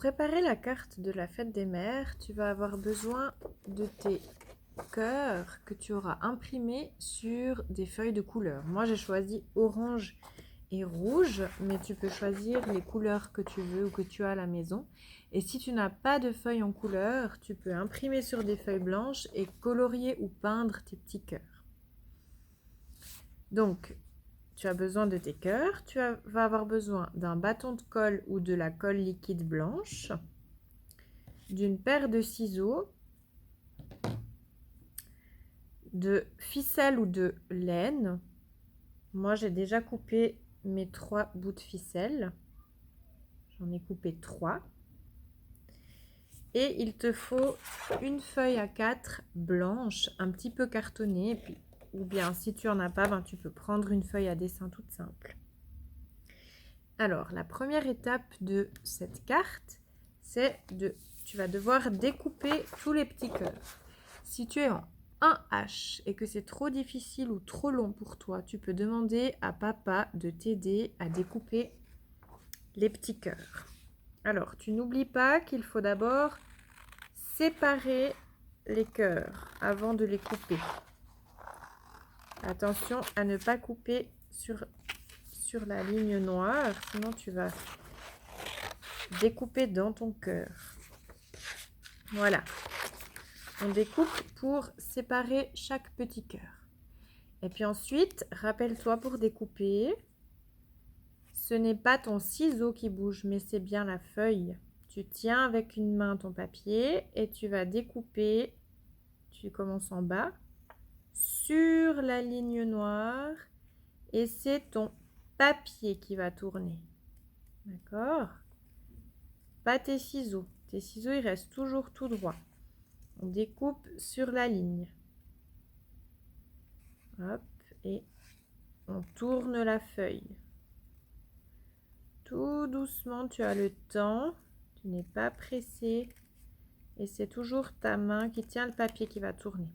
préparer la carte de la fête des mères, tu vas avoir besoin de tes cœurs que tu auras imprimés sur des feuilles de couleur. Moi, j'ai choisi orange et rouge, mais tu peux choisir les couleurs que tu veux ou que tu as à la maison. Et si tu n'as pas de feuilles en couleur, tu peux imprimer sur des feuilles blanches et colorier ou peindre tes petits cœurs. Donc, tu as besoin de tes cœurs, vas avoir besoin d'un bâton de colle ou de la colle liquide blanche, d'une paire de ciseaux, de ficelle ou de laine. Moi, j'ai déjà coupé mes 3 bouts de ficelle. J'en ai coupé 3. Et il te faut une feuille A4 blanche, un petit peu cartonnée. Ou bien, si tu n'en as pas, tu peux prendre une feuille à dessin toute simple. Alors, la première étape de cette carte, c'est tu vas devoir découper tous les petits cœurs. Si tu es en 1H et que c'est trop difficile ou trop long pour toi, tu peux demander à papa de t'aider à découper les petits cœurs. Alors, tu n'oublies pas qu'il faut d'abord séparer les cœurs avant de les couper. Attention à ne pas couper sur la ligne noire, sinon tu vas découper dans ton cœur. Voilà. On découpe pour séparer chaque petit cœur. Et puis ensuite, rappelle-toi pour découper, ce n'est pas ton ciseau qui bouge, mais c'est bien la feuille. Tu tiens avec une main ton papier et tu vas découper, tu commences en bas, sur la ligne noire et c'est ton papier qui va tourner. D'accord? Pas tes ciseaux. Tes ciseaux, ils restent toujours tout droit. On découpe sur la ligne. Hop, et on tourne la feuille. Tout doucement, tu as le temps. Tu n'es pas pressé. Et c'est toujours ta main qui tient le papier qui va tourner.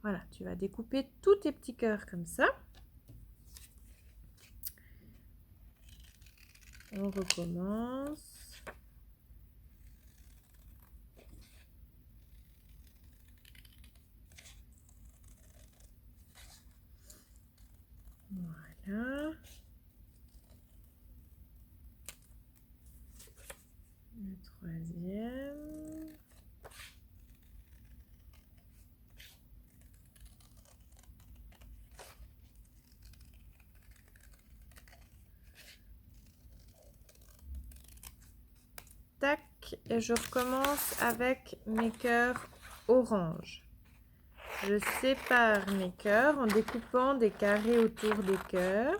Voilà, tu vas découper tous tes petits cœurs comme ça. On recommence. Voilà. Le troisième. Tac, et je recommence avec mes cœurs orange. Je sépare mes cœurs en découpant des carrés autour des cœurs.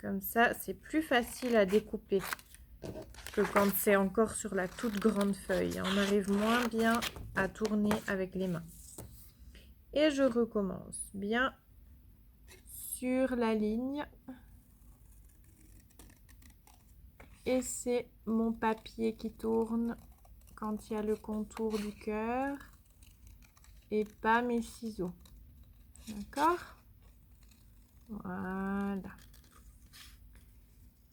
Comme ça, c'est plus facile à découper que quand c'est encore sur la toute grande feuille. On arrive moins bien à tourner avec les mains. Et je recommence bien sur la ligne. Et c'est mon papier qui tourne quand il y a le contour du cœur et pas mes ciseaux. D'accord? Voilà.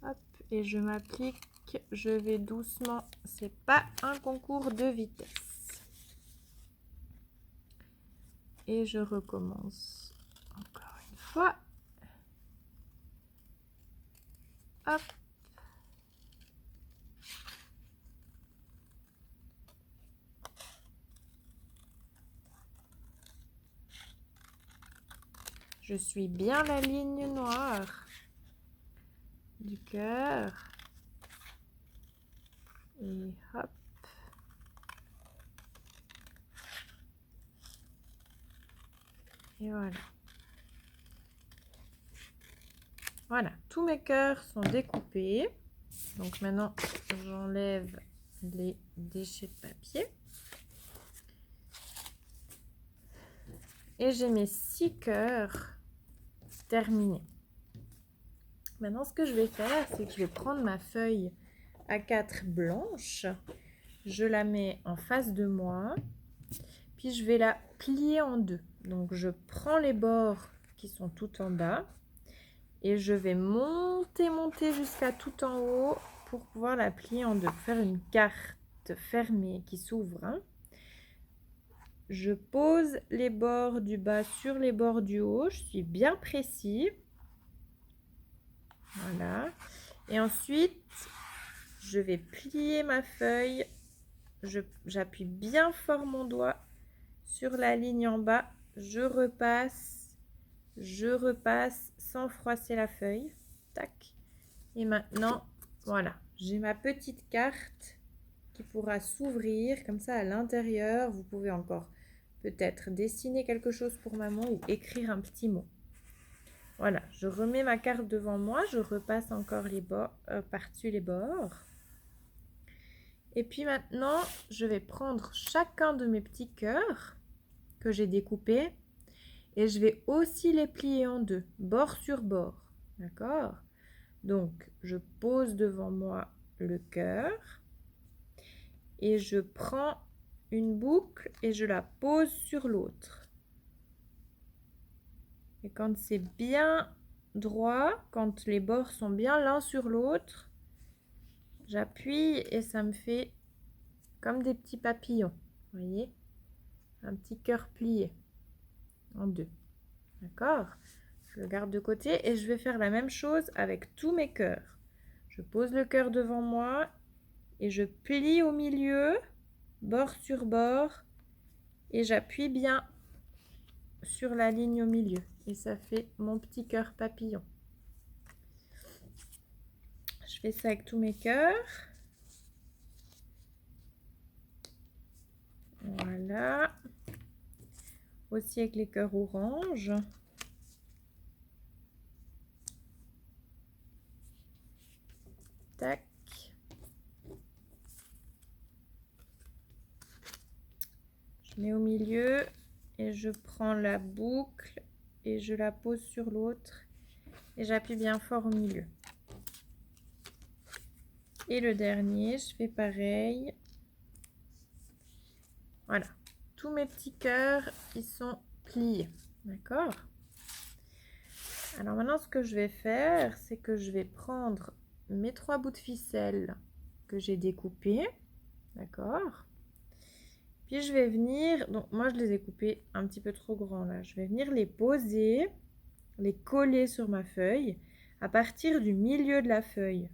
Hop, et je m'applique, je vais doucement, c'est pas un concours de vitesse. Et je recommence encore une fois. Hop. Je suis bien la ligne noire du cœur. Et hop. Et voilà. Voilà, tous mes cœurs sont découpés. Donc maintenant, j'enlève les déchets de papier. Et j'ai mes 6 cœurs terminés. Maintenant, ce que je vais faire, c'est que je vais prendre ma feuille A4 blanche. Je la mets en face de moi. Puis, je vais la plier en deux. Donc, je prends les bords qui sont tout en bas. Et je vais monter jusqu'à tout en haut pour pouvoir la plier en deux. Faire une carte fermée qui s'ouvre. Hein. Je pose les bords du bas sur les bords du haut. Je suis bien précis. Voilà. Et ensuite, je vais plier ma feuille. J'appuie bien fort mon doigt sur la ligne en bas. Je repasse sans froisser la feuille. Tac. Et maintenant, voilà. J'ai ma petite carte qui pourra s'ouvrir comme ça à l'intérieur. Vous pouvez encore peut-être dessiner quelque chose pour maman ou écrire un petit mot. Voilà, je remets ma carte devant moi, je repasse encore les bords, par-dessus les bords. Et puis maintenant, je vais prendre chacun de mes petits cœurs que j'ai découpés et je vais aussi les plier en deux, bord sur bord. D'accord? Donc, je pose devant moi le cœur et je prends une boucle et je la pose sur l'autre. Et quand c'est bien droit, quand les bords sont bien l'un sur l'autre, j'appuie et ça me fait comme des petits papillons. Vous voyez? Un petit cœur plié en deux. D'accord? Je le garde de côté et je vais faire la même chose avec tous mes cœurs. Je pose le cœur devant moi et je plie au milieu, bord sur bord, et j'appuie bien sur la ligne au milieu. Et ça fait mon petit cœur papillon. Je fais ça avec tous mes cœurs. Voilà. Aussi avec les cœurs orange. Tac. Je mets au milieu et je prends la boucle et je la pose sur l'autre et j'appuie bien fort au milieu. Et le dernier, je fais pareil. Voilà. Tous mes petits cœurs, ils sont pliés. D'accord? Alors maintenant, ce que je vais faire, c'est que je vais prendre mes 3 bouts de ficelle que j'ai découpés. D'accord? Puis je vais venir, donc moi je les ai coupés un petit peu trop grands là. Je vais venir les poser, les coller sur ma feuille à partir du milieu de la feuille.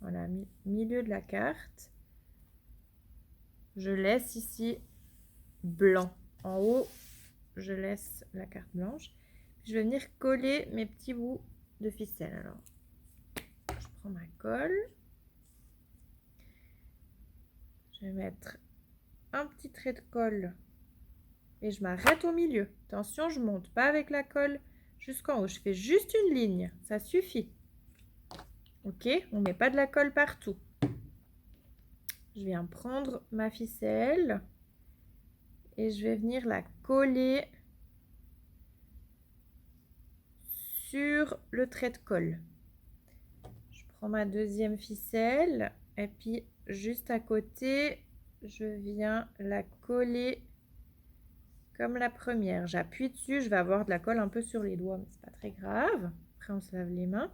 Voilà, milieu de la carte. Je laisse ici blanc. En haut, je laisse la carte blanche. Puis je vais venir coller mes petits bouts de ficelle. Alors, je prends ma colle. Je vais mettre un petit trait de colle et je m'arrête au milieu. Attention, je ne monte pas avec la colle jusqu'en haut. Je fais juste une ligne, ça suffit. Ok, on ne met pas de la colle partout. Je viens prendre ma ficelle et je vais venir la coller sur le trait de colle. Je prends ma deuxième ficelle et puis juste à côté, je viens la coller comme la première. J'appuie dessus, je vais avoir de la colle un peu sur les doigts, mais c'est pas très grave. Après, on se lave les mains.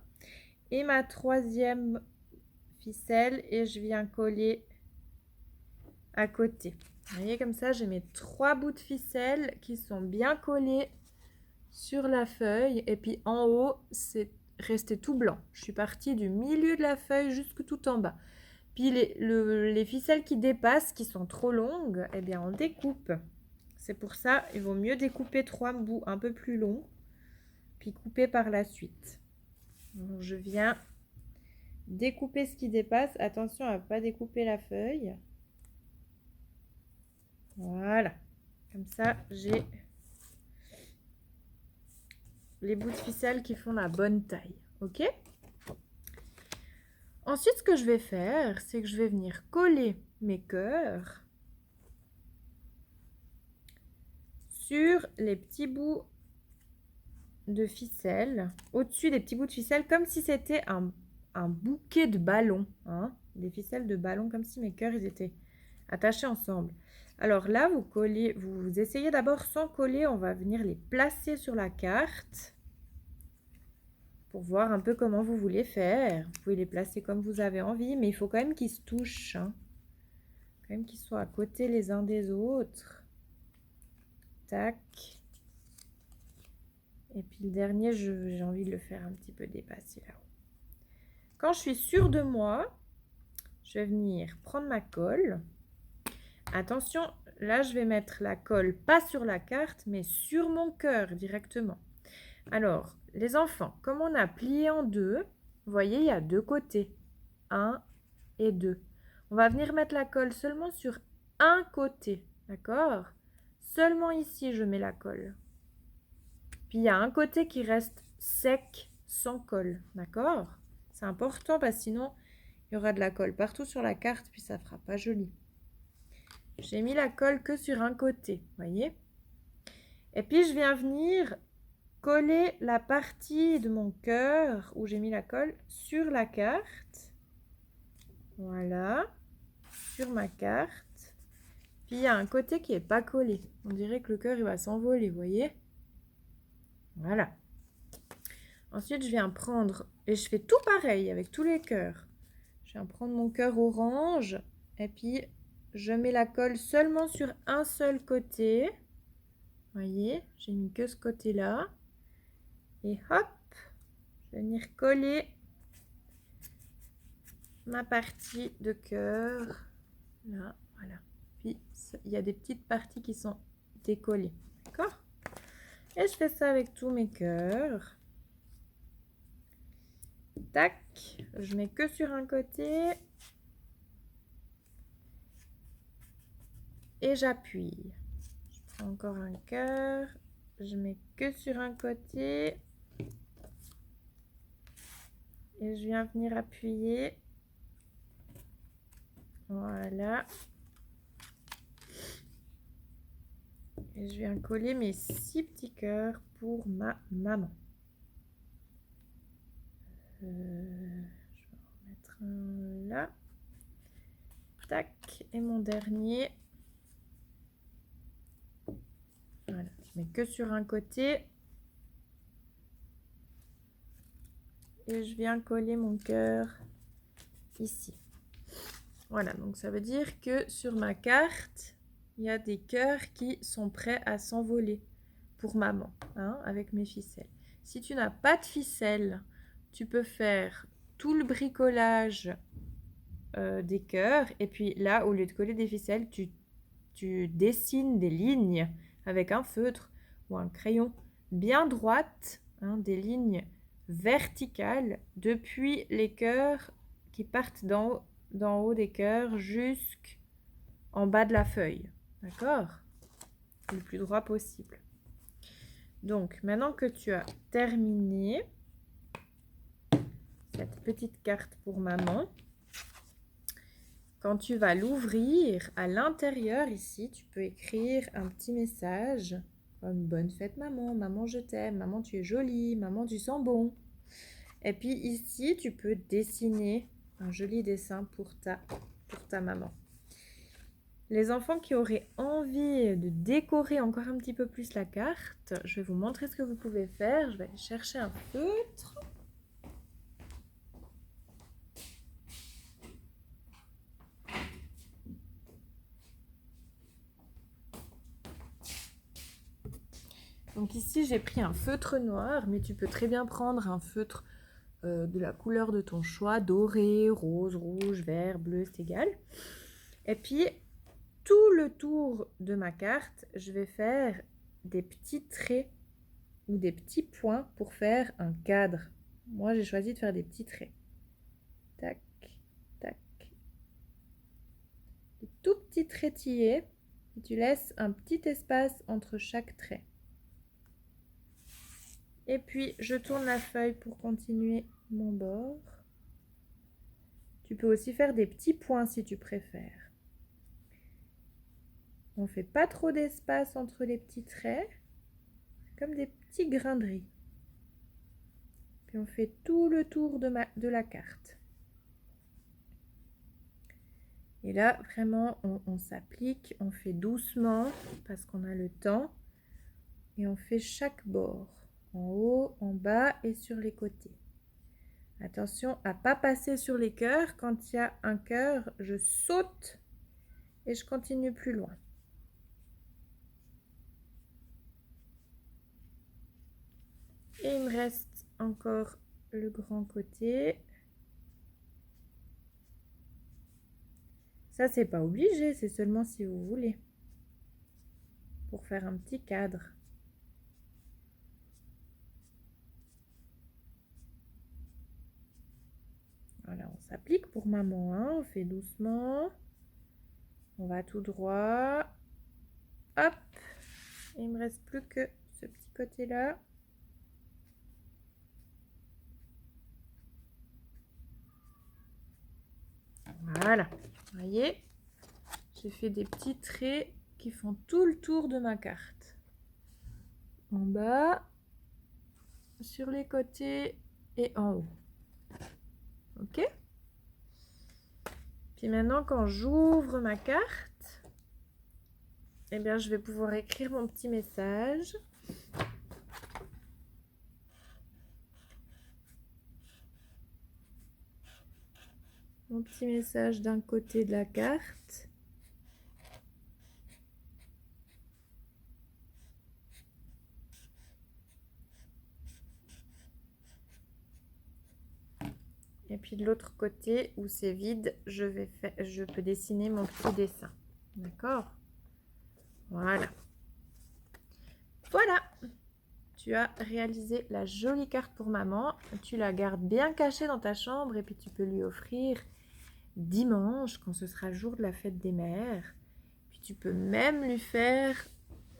Et ma troisième ficelle et je viens coller à côté. Vous voyez, comme ça, j'ai mes 3 bouts de ficelle qui sont bien collés sur la feuille. Et puis en haut, c'est resté tout blanc. Je suis partie du milieu de la feuille jusque tout en bas. Puis les ficelles qui dépassent, qui sont trop longues, eh bien on découpe. C'est pour ça, il vaut mieux découper 3 bouts un peu plus longs, puis couper par la suite. Donc, je viens découper ce qui dépasse. Attention à ne pas découper la feuille. Voilà. Comme ça, j'ai les bouts de ficelle qui font la bonne taille. Ok? Ensuite, ce que je vais faire, c'est que je vais venir coller mes cœurs sur les petits bouts de ficelle, au-dessus des petits bouts de ficelle, comme si c'était un bouquet de ballons, hein, des ficelles de ballons, comme si mes cœurs ils étaient attachés ensemble. Alors là, vous collez, vous essayez d'abord sans coller, on va venir les placer sur la carte pour voir un peu comment vous voulez faire. Vous pouvez les placer comme vous avez envie, mais il faut quand même qu'ils se touchent, hein. Quand même qu'ils soient à côté les uns des autres. Tac. Et puis le dernier, j'ai envie de le faire un petit peu dépasser là-haut. Quand je suis sûre de moi, je vais venir prendre ma colle. Attention, là je vais mettre la colle pas sur la carte, mais sur mon cœur directement. Alors, les enfants, comme on a plié en deux, vous voyez, il y a deux côtés. 1 et 2. On va venir mettre la colle seulement sur un côté, d'accord? Seulement ici, je mets la colle. Puis il y a un côté qui reste sec, sans colle, d'accord? C'est important parce que sinon, il y aura de la colle partout sur la carte, puis ça ne fera pas joli. J'ai mis la colle que sur un côté, voyez? Et puis, je viens venir coller la partie de mon cœur où j'ai mis la colle sur la carte. Voilà, sur ma carte. Puis, il y a un côté qui n'est pas collé. On dirait que le cœur, il va s'envoler, vous voyez? Voilà. Ensuite, je viens prendre, et je fais tout pareil avec tous les cœurs. Je viens prendre mon cœur orange, et puis je mets la colle seulement sur un seul côté. Vous voyez, j'ai mis que ce côté-là. Et hop, je vais venir coller ma partie de cœur. Là, voilà. Puis, il y a des petites parties qui sont décollées. D'accord? Et je fais ça avec tous mes cœurs. Tac, je mets que sur un côté. Et j'appuie. Je prends encore un cœur. Je mets que sur un côté. Et je viens venir appuyer. Voilà. Et je viens coller mes 6 petits cœurs pour ma maman. Je vais en mettre un là. Tac. Et mon dernier. Voilà. Je mets que sur un côté. Et je viens coller mon cœur ici. Voilà. Donc ça veut dire que sur ma carte, il y a des cœurs qui sont prêts à s'envoler pour maman, hein, avec mes ficelles. Si tu n'as pas de ficelles, tu peux faire tout le bricolage des cœurs. Et puis là, au lieu de coller des ficelles, tu dessines des lignes avec un feutre ou un crayon bien droites, hein, des lignes verticales depuis les cœurs qui partent d'en haut des cœurs jusqu'en bas de la feuille. D'accord? Le plus droit possible. Donc, maintenant que tu as terminé cette petite carte pour maman, quand tu vas l'ouvrir, à l'intérieur ici, tu peux écrire un petit message comme « Bonne fête maman, maman je t'aime, maman tu es jolie, maman tu sens bon ». Et puis ici, tu peux dessiner un joli dessin pour ta maman. Les enfants qui auraient envie de décorer encore un petit peu plus la carte, je vais vous montrer ce que vous pouvez faire. Je vais aller chercher un feutre. Donc ici, j'ai pris un feutre noir, mais tu peux très bien prendre un feutre de la couleur de ton choix, doré, rose, rouge, vert, bleu, c'est égal. Et puis, tout le tour de ma carte, je vais faire des petits traits ou des petits points pour faire un cadre. Moi, j'ai choisi de faire des petits traits. Tac, tac. Des tout petits traitillés. Et tu laisses un petit espace entre chaque trait. Et puis, je tourne la feuille pour continuer mon bord. Tu peux aussi faire des petits points si tu préfères. On ne fait pas trop d'espace entre les petits traits. Comme des petits grains de riz. Puis on fait tout le tour de la carte. Et là, vraiment, on s'applique, on fait doucement parce qu'on a le temps. Et on fait chaque bord, en haut, en bas et sur les côtés. Attention à ne pas passer sur les cœurs. Quand il y a un cœur, je saute et je continue plus loin. Et il me reste encore le grand côté. Ça, c'est pas obligé, c'est seulement si vous voulez. Pour faire un petit cadre. Voilà, on s'applique pour maman, hein. On fait doucement. On va tout droit. Hop. Et il me reste plus que ce petit côté-là. Voilà. Vous voyez, j'ai fait des petits traits qui font tout le tour de ma carte. En bas, sur les côtés et en haut. Ok? Puis maintenant, quand j'ouvre ma carte, eh bien, je vais pouvoir écrire mon petit message. Mon petit message d'un côté de la carte. Et puis de l'autre côté où c'est vide, je peux dessiner mon petit dessin. D'accord? Voilà. Voilà. Tu as réalisé la jolie carte pour maman. Tu la gardes bien cachée dans ta chambre et puis tu peux lui offrir dimanche quand ce sera le jour de la fête des mères. Puis tu peux même lui faire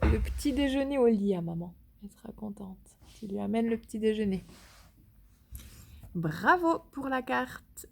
le petit déjeuner au lit à maman. Elle sera contente. Tu lui amènes le petit déjeuner. Bravo pour la carte.